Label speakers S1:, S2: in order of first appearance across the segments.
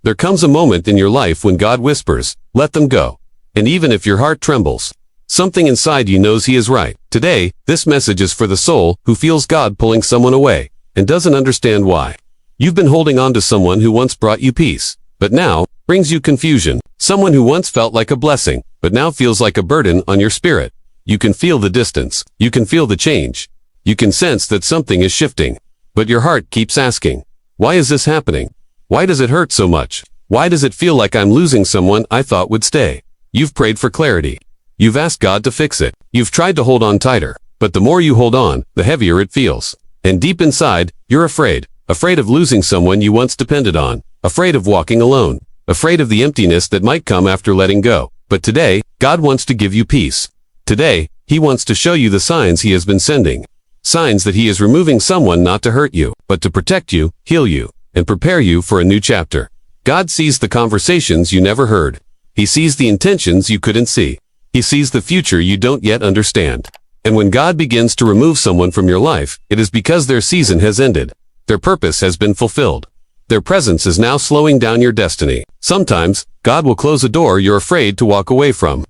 S1: There comes a moment in your life when God whispers, let them go. And even if your heart trembles, something inside you knows He is right. Today, this message is for the soul who feels God pulling someone away and doesn't understand why. You've been holding on to someone who once brought you peace, but now brings you confusion. Someone who once felt like a blessing, but now feels like a burden on your spirit. You can feel the distance. You can feel the change. You can sense that something is shifting. But your heart keeps asking, why is this happening? Why does it hurt so much? Why does it feel like I'm losing someone I thought would stay? You've prayed for clarity. You've asked God to fix it. You've tried to hold on tighter. But the more you hold on, the heavier it feels. And deep inside, you're afraid. Afraid of losing someone you once depended on. Afraid of walking alone. Afraid of the emptiness that might come after letting go. But today, God wants to give you peace. Today, He wants to show you the signs He has been sending. Signs that He is removing someone not to hurt you, but to protect you, heal you, and prepare you for a new chapter. God sees the conversations you never heard. He sees the intentions you couldn't see. He sees the future you don't yet understand. And when God begins to remove someone from your life, it is because their season has ended. Their purpose has been fulfilled. Their presence is now slowing down your destiny. Sometimes, God will close a door you're afraid to walk away from.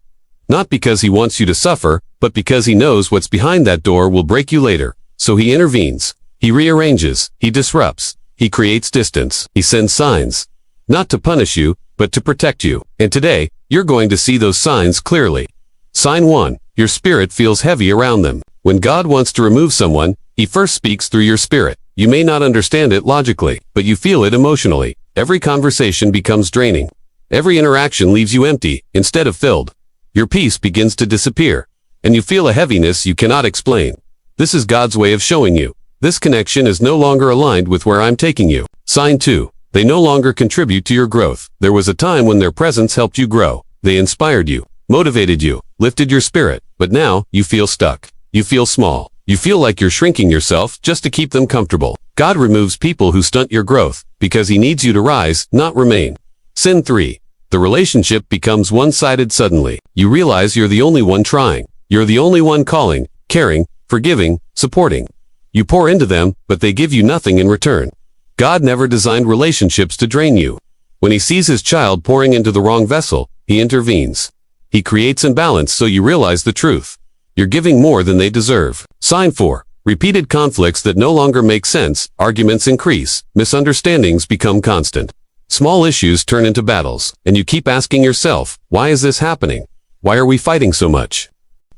S1: Not because He wants you to suffer, but because He knows what's behind that door will break you later. So He intervenes. He rearranges. He disrupts. He creates distance. He sends signs. Not to punish you, but to protect you. And today, you're going to see those signs clearly. Sign 1. Your spirit feels heavy around them. When God wants to remove someone, He first speaks through your spirit. You may not understand it logically, but you feel it emotionally. Every conversation becomes draining. Every interaction leaves you empty, instead of filled. Your peace begins to disappear, and you feel a heaviness you cannot explain. This is God's way of showing you. This connection is no longer aligned with where I'm taking you. Sign 2. They no longer contribute to your growth. There was a time when their presence helped you grow. They inspired you, motivated you, lifted your spirit, but now you feel stuck. You feel small. You feel like you're shrinking yourself just to keep them comfortable. God removes people who stunt your growth because He needs you to rise, not remain. Sin 3. The relationship becomes one-sided suddenly. You realize you're the only one trying. You're the only one calling, caring, forgiving, supporting. You pour into them, but they give you nothing in return. God never designed relationships to drain you. When He sees His child pouring into the wrong vessel, He intervenes. He creates imbalance so you realize the truth. You're giving more than they deserve. Sign 4. Repeated conflicts that no longer make sense, arguments increase, misunderstandings become constant. Small issues turn into battles, and you keep asking yourself, why is this happening? Why are we fighting so much?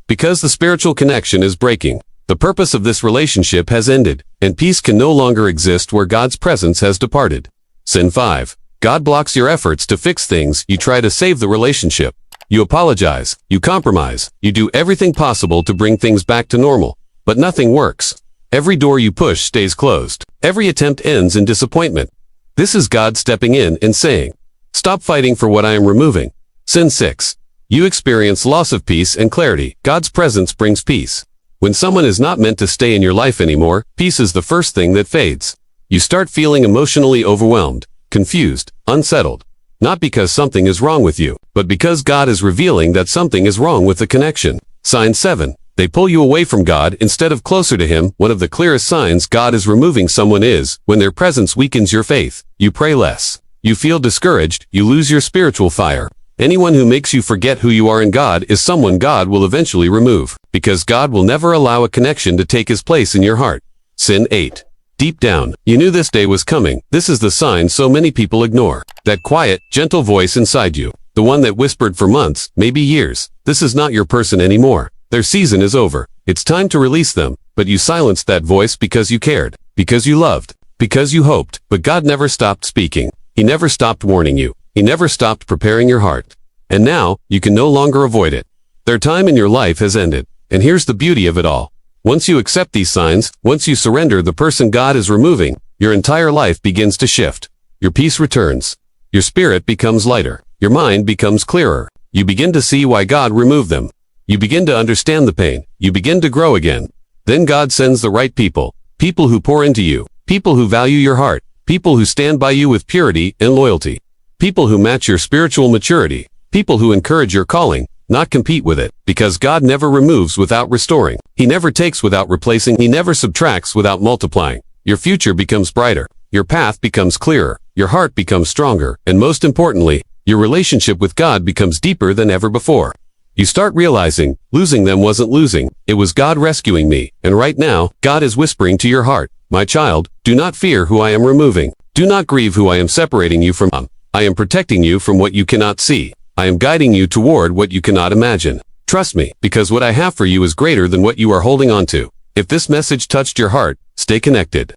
S1: Because the spiritual connection is breaking. The purpose of this relationship has ended, and peace can no longer exist where God's presence has departed. Sin 5. God blocks your efforts to fix things. You try to save the relationship. You apologize. You compromise. You do everything possible to bring things back to normal. But nothing works. Every door you push stays closed. Every attempt ends in disappointment. This is God stepping in and saying, stop fighting for what I am removing. Sin 6. You experience loss of peace and clarity. God's presence brings peace. When someone is not meant to stay in your life anymore, peace is the first thing that fades. You start feeling emotionally overwhelmed, confused, unsettled. Not because something is wrong with you, but because God is revealing that something is wrong with the connection. Sign 7. They pull you away from God instead of closer to Him. One of the clearest signs God is removing someone is when their presence weakens your faith. You pray less. You feel discouraged. You lose your spiritual fire. Anyone who makes you forget who you are in God is someone God will eventually remove, because God will never allow a connection to take His place in your heart. Sin 8. Deep down, you knew this day was coming. This is the sign so many people ignore. That quiet, gentle voice inside you. The one that whispered for months, maybe years. This is not your person anymore. Their season is over. It's time to release them. But you silenced that voice because you cared. Because you loved. Because you hoped. But God never stopped speaking. He never stopped warning you. He never stopped preparing your heart. And now, you can no longer avoid it. Their time in your life has ended. And here's the beauty of it all. Once you accept these signs, once you surrender the person God is removing, your entire life begins to shift. Your peace returns. Your spirit becomes lighter. Your mind becomes clearer. You begin to see why God removed them. You begin to understand the pain. You begin to grow again. Then God sends the right people. People who pour into you. People who value your heart. People who stand by you with purity and loyalty. People who match your spiritual maturity. People who encourage your calling, not compete with it. Because God never removes without restoring. He never takes without replacing. He never subtracts without multiplying. Your future becomes brighter. Your path becomes clearer. your heart becomes stronger, and most importantly, your relationship with God becomes deeper than ever before. You start realizing, losing them wasn't losing, it was God rescuing me, and right now, God is whispering to your heart, my child, do not fear who I am removing. Do not grieve who I am separating you from. I am protecting you from what you cannot see. I am guiding you toward what you cannot imagine. Trust me, because what I have for you is greater than what you are holding on to. If this message touched your heart, stay connected.